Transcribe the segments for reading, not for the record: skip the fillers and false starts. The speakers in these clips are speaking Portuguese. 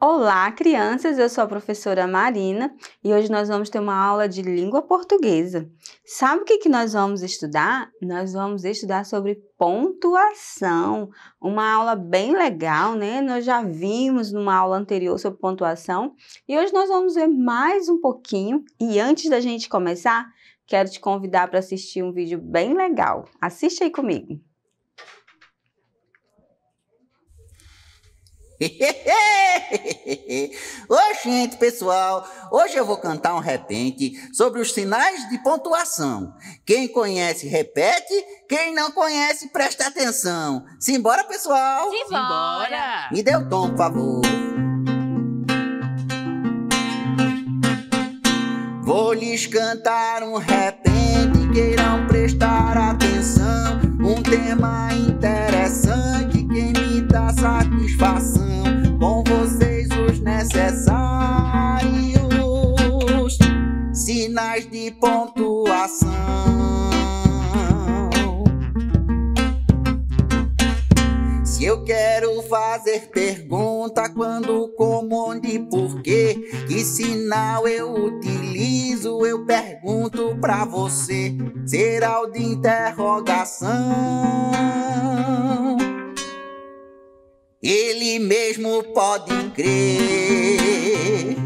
Olá, crianças! Eu sou a professora Marina e hoje nós vamos ter uma aula de língua portuguesa. Sabe o que nós vamos estudar? Nós vamos estudar sobre pontuação, uma aula bem legal, né? Nós já vimos numa aula anterior sobre pontuação e hoje nós vamos ver mais um pouquinho. E antes da gente começar, quero te convidar para assistir um vídeo bem legal. Assiste aí comigo. Oi, gente, pessoal! Hoje eu vou cantar um repente sobre os sinais de pontuação. Quem conhece, repete. Quem não conhece, presta atenção. Simbora, pessoal! Simbora! Me dê o tom, por favor. Vou lhes cantar um repente, queiram prestar atenção. Um tema interessante, quem me dá satisfação. Com vocês os necessários sinais de pontuação. Se eu quero fazer pergunta, quando, como, onde, porquê, que sinal eu utilizo, eu pergunto pra você. Será o de interrogação. Ele mesmo pode crer.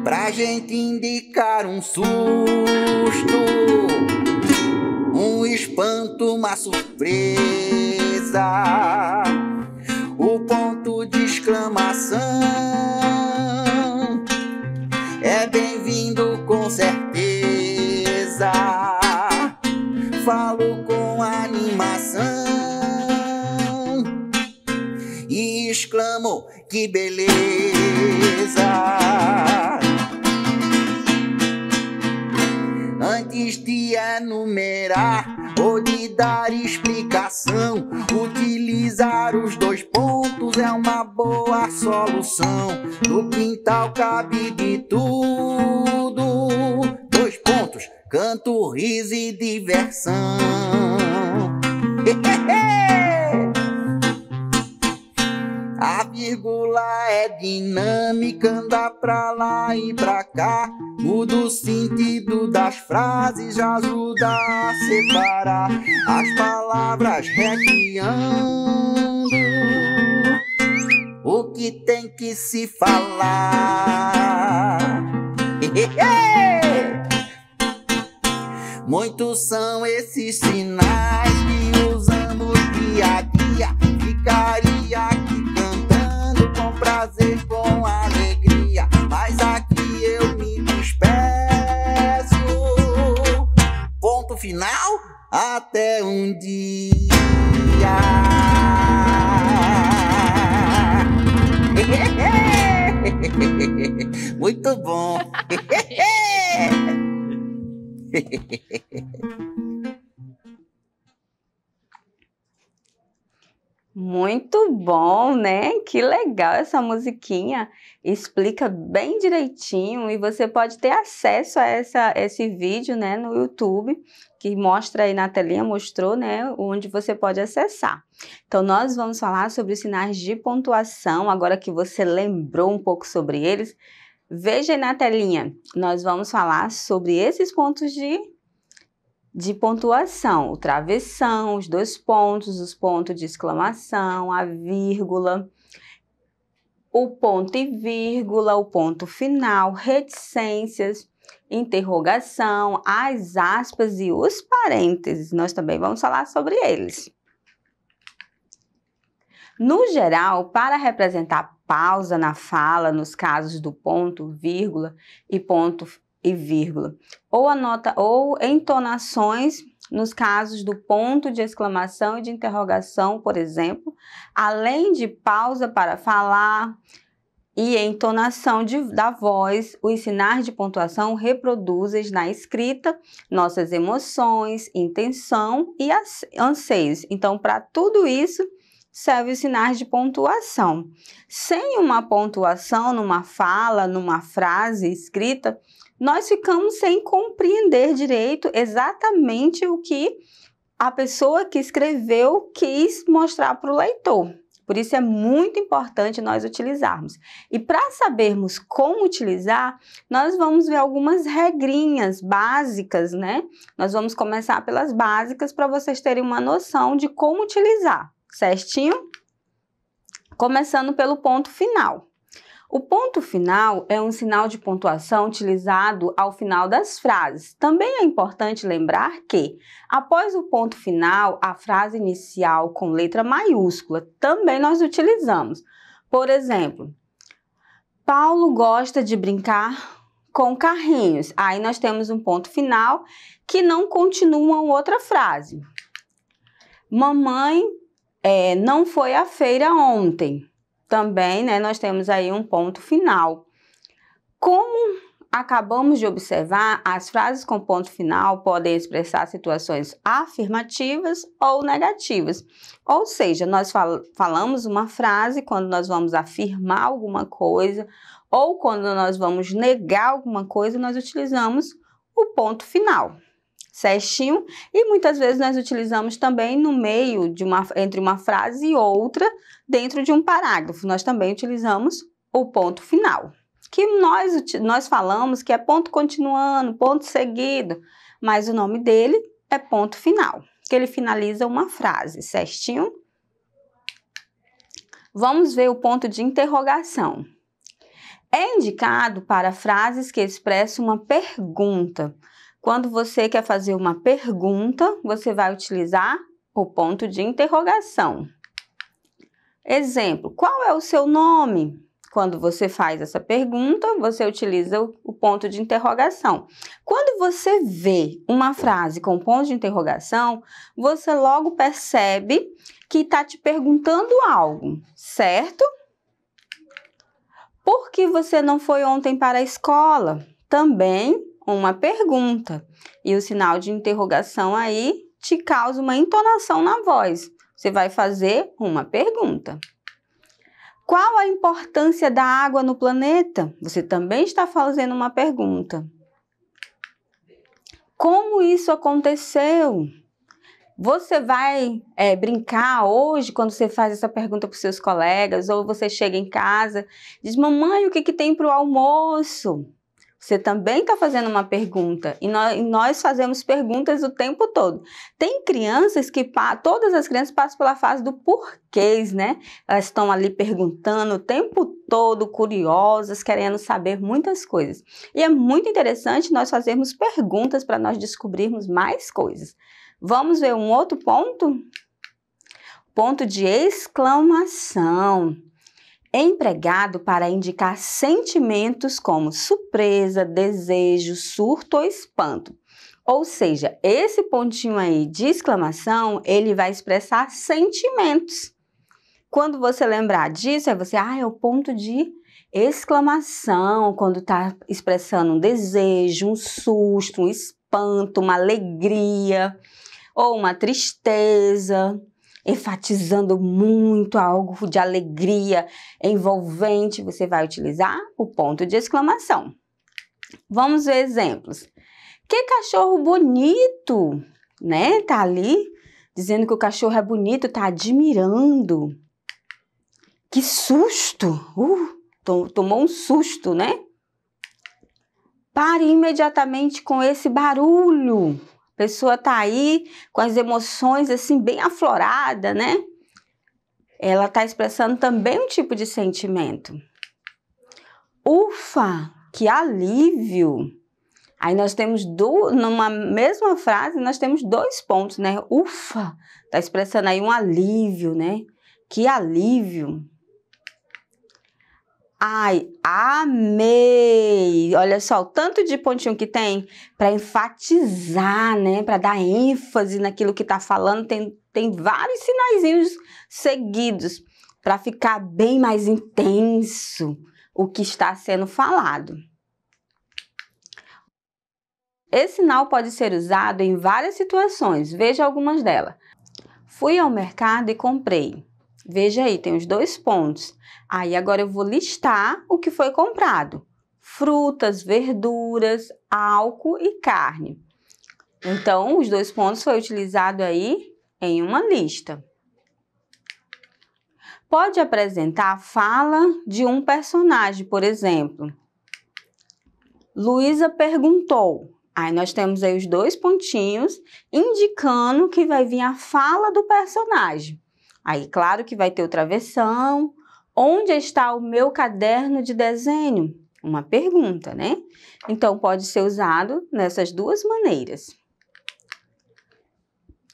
Pra gente indicar um susto, um espanto, uma surpresa, o ponto de exclamação é bem-vindo com certeza. Falo com animação e exclamo: que beleza! Antes de enumerar ou de dar explicação, utilizar os dois pontos é uma boa solução. No quintal cabe de tudo. 2 pontos, canto, riso e diversão. A vírgula é dinâmica, anda pra lá e pra cá. Muda o sentido das frases, já ajuda a separar as palavras, recriando o que tem que se falar. Muitos são esses sinais que usamos dia a dia. Ficaria aqui cantando com prazer, com alegria, mas aqui eu me despeço. Ponto final, até um dia. Muito bom. Muito bom, né? Que legal essa musiquinha. Explica bem direitinho e você pode ter acesso a esse vídeo, né, no YouTube, que mostra aí na telinha, mostrou, né, onde você pode acessar. Então, nós vamos falar sobre os sinais de pontuação, agora que você lembrou um pouco sobre eles. Veja aí na telinha, nós vamos falar sobre esses pontos de pontuação, o travessão, os 2 pontos, os pontos de exclamação, a vírgula, o ponto e vírgula, o ponto final, reticências, interrogação, as aspas e os parênteses. Nós também vamos falar sobre eles. No geral, para representar pausa na fala, nos casos do ponto, vírgula e ponto e vírgula, ou entonações nos casos do ponto de exclamação e de interrogação, por exemplo, além de pausa para falar e entonação da voz, os sinais de pontuação reproduzem na escrita nossas emoções, intenção e anseios. Então, para tudo isso, servem os sinais de pontuação. Sem uma pontuação numa fala, numa frase escrita, nós ficamos sem compreender direito exatamente o que a pessoa que escreveu quis mostrar para o leitor. Por isso é muito importante nós utilizarmos. E para sabermos como utilizar, nós vamos ver algumas regrinhas básicas, né? Nós vamos começar pelas básicas para vocês terem uma noção de como utilizar, certinho? Começando pelo ponto final. O ponto final é um sinal de pontuação utilizado ao final das frases. Também é importante lembrar que, após o ponto final, a frase inicial com letra maiúscula também nós utilizamos. Por exemplo, Paulo gosta de brincar com carrinhos. Aí nós temos um ponto final que não continua outra frase. Mamãe não foi à feira ontem. Também, né, nós temos aí um ponto final. Como acabamos de observar, as frases com ponto final podem expressar situações afirmativas ou negativas. Ou seja, nós falamos uma frase quando nós vamos afirmar alguma coisa ou quando nós vamos negar alguma coisa, nós utilizamos o ponto final. Certinho? E muitas vezes nós utilizamos também no meio entre uma frase e outra, dentro de um parágrafo. Nós também utilizamos o ponto final, que nós falamos que é ponto continuando, ponto seguido, mas o nome dele é ponto final, que ele finaliza uma frase, certinho? Vamos ver o ponto de interrogação. É indicado para frases que expressam uma pergunta. Quando você quer fazer uma pergunta, você vai utilizar o ponto de interrogação. Exemplo, qual é o seu nome? Quando você faz essa pergunta, você utiliza o ponto de interrogação. Quando você vê uma frase com ponto de interrogação, você logo percebe que está te perguntando algo, certo? Por que você não foi ontem para a escola? Também uma pergunta. E o sinal de interrogação aí te causa uma entonação na voz. Você vai fazer uma pergunta. Qual a importância da água no planeta? Você também está fazendo uma pergunta. Como isso aconteceu? Você vai brincar hoje quando você faz essa pergunta para os seus colegas, ou você chega em casa e diz, mamãe, o que tem para o almoço? Você também está fazendo uma pergunta e nós fazemos perguntas o tempo todo. Tem crianças que, todas as crianças passam pela fase do porquês, né? Elas estão ali perguntando o tempo todo, curiosas, querendo saber muitas coisas. E é muito interessante nós fazermos perguntas para nós descobrirmos mais coisas. Vamos ver um outro ponto? Ponto de exclamação. É empregado para indicar sentimentos como surpresa, desejo, surto ou espanto. Ou seja, esse pontinho aí de exclamação, ele vai expressar sentimentos. Quando você lembrar disso, é o ponto de exclamação, quando está expressando um desejo, um susto, um espanto, uma alegria ou uma tristeza, enfatizando muito algo de alegria envolvente, você vai utilizar o ponto de exclamação. Vamos ver exemplos. Que cachorro bonito, né? Tá ali dizendo que o cachorro é bonito, tá admirando. Que susto! Tomou um susto, né? Pare imediatamente com esse barulho. A pessoa tá aí com as emoções assim bem aflorada, né? Ela tá expressando também um tipo de sentimento. Ufa, que alívio! Aí nós temos numa mesma frase, nós temos dois pontos, né? Ufa, tá expressando aí um alívio, né? Que alívio! Ai, amei! Olha só o tanto de pontinho que tem para enfatizar, né? Para dar ênfase naquilo que está falando. Tem vários sinaizinhos seguidos para ficar bem mais intenso o que está sendo falado. Esse sinal pode ser usado em várias situações. Veja algumas delas. Fui ao mercado e comprei. Veja aí, tem os dois pontos. Aí agora eu vou listar o que foi comprado. Frutas, verduras, álcool e carne. Então, os dois pontos foi utilizado aí em uma lista. Pode apresentar a fala de um personagem, por exemplo. Luísa perguntou. Aí nós temos aí os 2 pontinhos indicando que vai vir a fala do personagem. Aí, claro que vai ter o travessão. Onde está o meu caderno de desenho? Uma pergunta, né? Então, pode ser usado nessas 2 maneiras.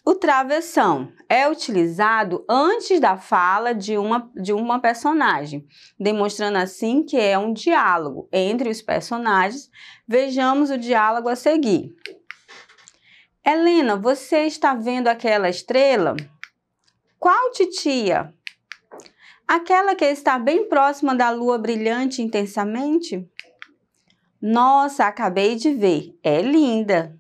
O travessão é utilizado antes da fala de uma personagem, demonstrando assim que é um diálogo entre os personagens. Vejamos o diálogo a seguir. Helena, você está vendo aquela estrela? Qual, titia? Aquela que está bem próxima da lua brilhante intensamente? Nossa, acabei de ver. É linda.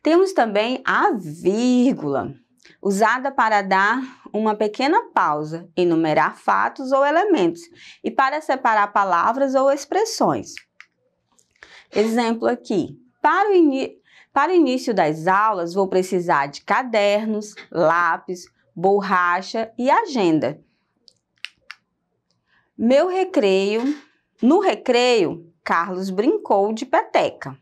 Temos também a vírgula, usada para dar uma pequena pausa, enumerar fatos ou elementos e para separar palavras ou expressões. Exemplo aqui. Para o início das aulas, vou precisar de cadernos, lápis, borracha e agenda. No recreio, Carlos brincou de peteca.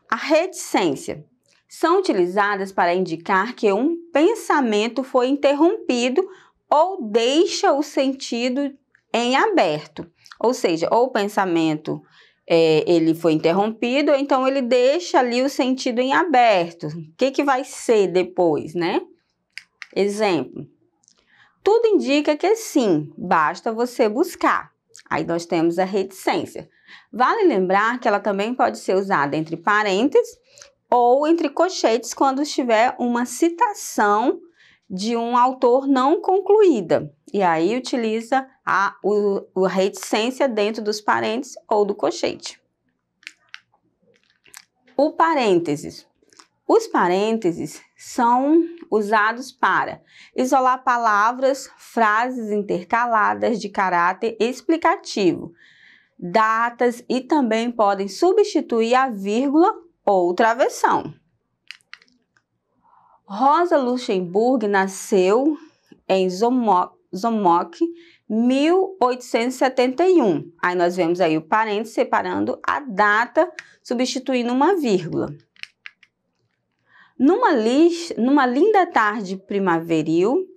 A reticência são utilizadas para indicar que um pensamento foi interrompido ou deixa o sentido em aberto. Ou seja, ou o pensamento ele foi interrompido, ou então ele deixa ali o sentido em aberto. O que vai ser depois, né? Exemplo. Tudo indica que sim, basta você buscar. Aí nós temos a reticência. Vale lembrar que ela também pode ser usada entre parênteses ou entre colchetes quando estiver uma citação de um autor não concluída. E aí utiliza a reticência dentro dos parênteses ou do colchete. O parênteses. Os parênteses são usados para isolar palavras, frases intercaladas de caráter explicativo, datas e também podem substituir a vírgula ou travessão. Rosa Luxemburg nasceu em Zomok, 1871. Aí nós vemos aí o parênteses separando a data, substituindo uma vírgula. Numa linda tarde primaveril,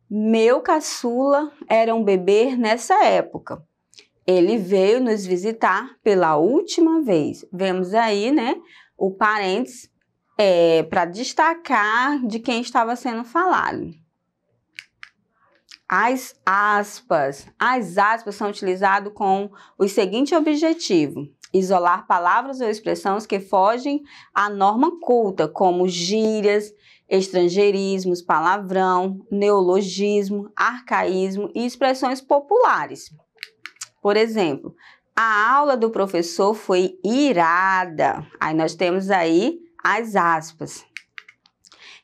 meu caçula era um bebê nessa época. Ele veio nos visitar pela última vez. Vemos aí, né, o parênteses para destacar de quem estava sendo falado. As aspas são utilizadas com o seguinte objetivo: isolar palavras ou expressões que fogem à norma culta, como gírias, estrangeirismos, palavrão, neologismo, arcaísmo e expressões populares. Por exemplo, a aula do professor foi irada. Aí nós temos aí as aspas.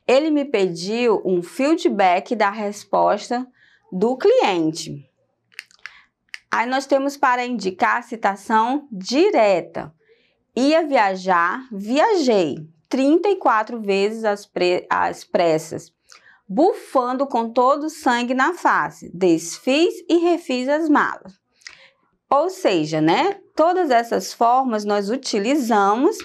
Ele me pediu um feedback da resposta do cliente. Aí nós temos para indicar a citação direta. Ia viajar, viajei 34 vezes às pressas, bufando com todo o sangue na face, desfiz e refiz as malas. Ou seja, né, todas essas formas nós utilizamos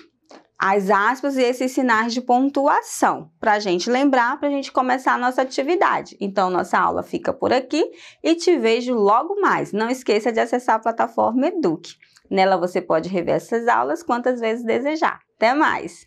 as aspas e esses sinais de pontuação para a gente lembrar, para a gente começar a nossa atividade. Então, nossa aula fica por aqui e te vejo logo mais. Não esqueça de acessar a plataforma Eduque. Nela você pode rever essas aulas quantas vezes desejar. Até mais!